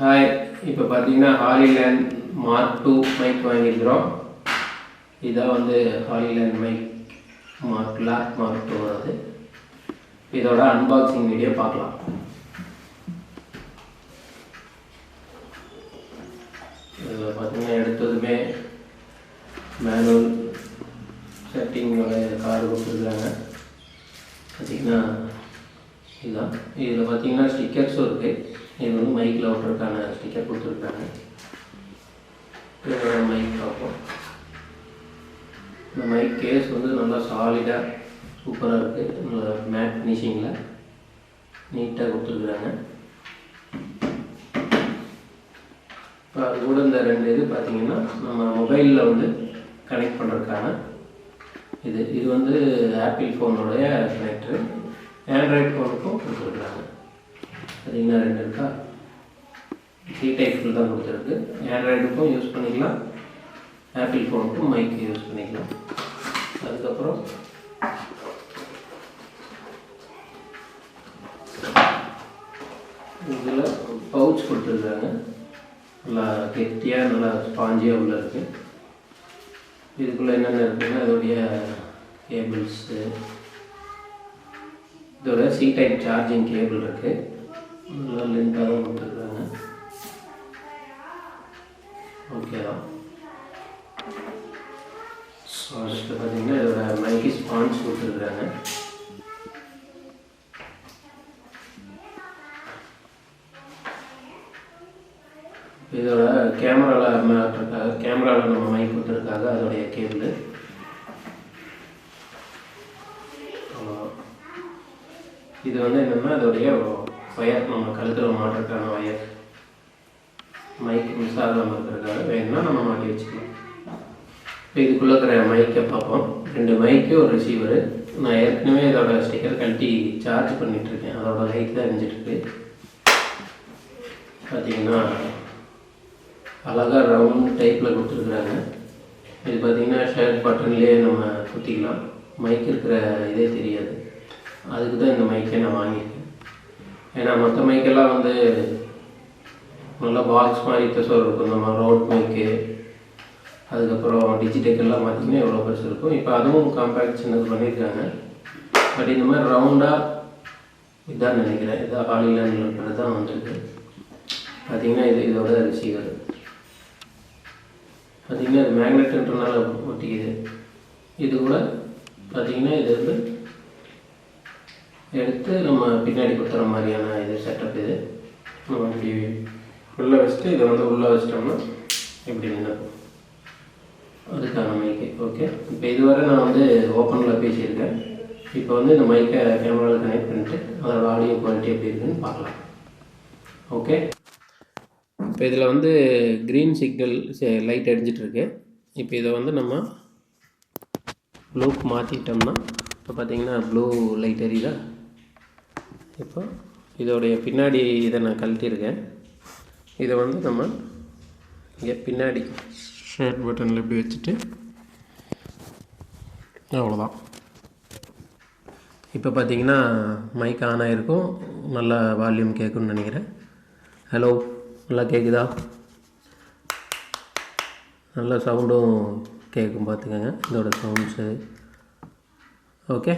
Hi, இப்போ பார்த்தீங்கன்னா ஹாலிலேண்ட் mark 2 mic வாங்கியிருக்கிறோம். இதான் வந்து ஹாலிலேண்ட் மைக் மார்க் 2 வருது. இதோட அன்பாக்சிங் வீடியோ பார்க்கலாம். இதில் பார்த்தீங்கன்னா எடுத்ததுமே மேனுவல் செட்டிங்கோட கார்டு கொடுத்துருக்காங்க. பார்த்தீங்கன்னா இதுதான். இதில் பார்த்தீங்கன்னா ஸ்டிக்கர்ஸும் இருக்குது. இது வந்து மைக்கில் ஒட்டுறதுக்கான ஸ்டிக்கர் கொடுத்துருக்காங்க. இதோட மைக் பார்ப்போம். இந்த மைக் கேஸ் வந்து நல்லா சாலிடாக சூப்பராக இருக்குது. நல்லா மேட் ஃபினிஷிங்கில் நீட்டாக கொடுத்துருக்குறாங்க. இப்போ அது கூட இந்த ரெண்டு இது பார்த்திங்கன்னா நம்ம மொபைலில் வந்து கனெக்ட் பண்ணுறதுக்கான இது வந்து ஆப்பிள் ஃபோனுடைய கனெக்டரு. ஆண்ட்ராய்டு ஃபோனுக்கும் கொடுத்துருக்குறாங்க. பார்த்தீங்கன்னா ரெண்டு இருக்கா, சி டைப்பில் தான் கொடுத்துருக்கு. ஆண்ட்ராய்டுக்கும் யூஸ் பண்ணிக்கலாம், ஆப்பிள் ஃபோனுக்கும் மைக் யூஸ் பண்ணிக்கலாம். அதுக்கப்புறம் இதில் பவுச் கொடுத்துருக்காங்க. நல்லா கெட்டியாக நல்லா ஸ்பாஞ்சியாக உள்ள இருக்குது. இதுக்குள்ளே என்னென்ன இருக்குதுன்னா அதோடைய கேபிள்ஸு, இதோட சி டைப் சார்ஜிங் கேபிள் இருக்குது. நல்லா லென்த்தாக தான் கொடுத்துருக்குறாங்க. ஓகே தான். ஸோ அடுத்து பார்த்தீங்கன்னா இதோட மைக்கி ஸ்பான்ஸ் கொடுத்துருக்குறாங்க. இதோட கேமராவில் நம்ம மைக் கொடுத்துருக்காங்க. அதோடைய கேபிள் இது வந்து என்னென்னா அதோடைய ஒயர், நம்ம கழுத்தில் மாட்டுறதுக்கான ஒயர். மைக் மிஸ் ஆகாமல் இருக்கிறதுக்காக வேணும்னா நம்ம மாட்டி வச்சுக்கலாம். இப்போ இதுக்குள்ளே இருக்கிற மைக்கை பார்ப்போம். ரெண்டு மைக்கு, ஒரு ரிசீவரு. நான் ஏற்கனவே இதோட ஸ்டிக்கர் கழட்டி சார்ஜ் பண்ணிகிட்ருக்கேன். அதோட லைட் தான் எரிஞ்சிட்ருக்கு. பார்த்திங்கன்னா அழகாக ரவுண்ட் டைப்பில் கொடுத்துருக்குறாங்க. இது பார்த்திங்கன்னா ஷர்ட் பட்டன்லேயே நம்ம குத்திக்கலாம். மைக் இருக்கிற இதே தெரியாது. அதுக்கு தான் இந்த மைக்கை நான் வாங்கியிருக்கேன். ஏன்னா மற்ற மைக்கெல்லாம் வந்து நல்லா பாக்ஸ் மாதிரி பெருசாக இருக்கும். நம்ம ரோட் மைக்கு, அதுக்கப்புறம் டிஜிடெக்கெல்லாம் பார்த்திங்கன்னா எவ்வளோ பெருசு இருக்கும். இப்போ அதுவும் காம்பேக்ட் சின்னது பண்ணியிருக்காங்க. பட் இந்த மாதிரி ரவுண்டாக இதான் நினைக்கிறேன். இதான் ஹாலிலேண்டில் இருக்கிறது தான் வந்துருக்கு. பார்த்திங்கன்னா இதோட ரிசீவர் பார்த்திங்கன்னா இது மேக்னெட்டுன்றனால ஒட்டிக்குது. இது கூட பார்த்திங்கன்னா இது வந்து எடுத்து நம்ம பின்னாடி கொடுத்துற மாதிரியான இது செட்டப். இது நம்ம இப்படி உள்ளே வச்சுட்டு இதை வந்து உள்ளே வச்சிட்டோம்னா இப்படி நினைப்போம். அதுக்கான மைக்கு. ஓகே, இப்போ இதுவரை நான் வந்து ஓப்பனில் பேசியிருக்கேன். இப்போ வந்து இந்த மைக்கை கேமராவில் கனெக்ட் பண்ணிட்டு அதோட ஆடியோ குவாலிட்டி எப்படி இருக்குதுன்னு பார்க்கலாம். ஓகே, இப்போ இதில் வந்து க்ரீன் சிக்னல் லைட் எரிஞ்சிட்ருக்கு. இப்போ இதை வந்து நம்ம ப்ளூக்கு மாற்றிட்டோம்னா இப்போ பார்த்திங்கன்னா ப்ளூ லைட் எரியுதா. இப்போ இதோடைய பின்னாடி இதை நான் கழட்டியிருக்கேன். இதை வந்து நம்ம இங்கே பின்னாடி ஷர்ட் பட்டனில் இப்படி வச்சுட்டு அவ்வளோதான். இப்போ பார்த்திங்கன்னா மைக் ஆன் ஆகிருக்கும். நல்லா வால்யூம் கேட்குன்னு நினைக்கிறேன். ஹலோ, நல்லா கேட்குதா? நல்லா சவுண்டும் கேட்கும். பார்த்துக்கோங்க இதோட சவுண்ட்ஸு. ஓகே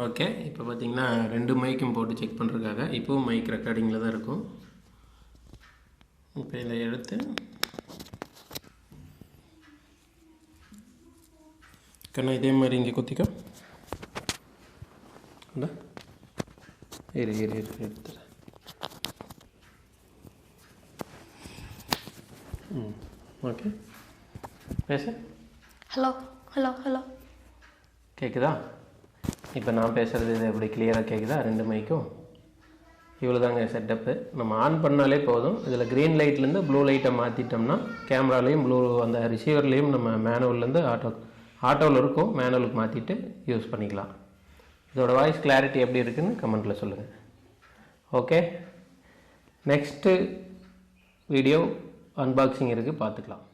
ஓகே இப்போ பார்த்திங்கன்னா ரெண்டு மைக்கும் போட்டு செக் பண்ணுறதுக்காக இப்போவும் மைக் ரெக்கார்டிங்கில் தான் இருக்கும். இப்போ இதை எடுத்து கண்ணா இதே மாதிரி இங்கே குத்திக்கோ. எடுத்துறேன். ஓகே, பேச. ஹலோ ஹலோ ஹலோ கேட்குதா? இப்போ நான் பேசுகிறது இது எப்படி கிளியராக கேட்குதா? ரெண்டு மைக்கும் இவ்வளோ தாங்க செட்டப்பு. நம்ம ஆன் பண்ணாலே போதும். இதில் க்ரீன் லைட்லேருந்து ப்ளூ லைட்டை மாற்றிட்டோம்னா கேமராலேயும் ப்ளூ அந்த ரிசீவர்லேயும் நம்ம மேனுவல்லேருந்து ஆட்டோவில் இருக்கும், மேனுவலுக்கு மாற்றிட்டு யூஸ் பண்ணிக்கலாம். இதோட வாய்ஸ் கிளாரிட்டி எப்படி இருக்குதுன்னு கமெண்ட்டில் சொல்லுங்கள். ஓகே, நெக்ஸ்ட்டு வீடியோ அன்பாக்சிங் இருக்குது, பார்த்துக்கலாம்.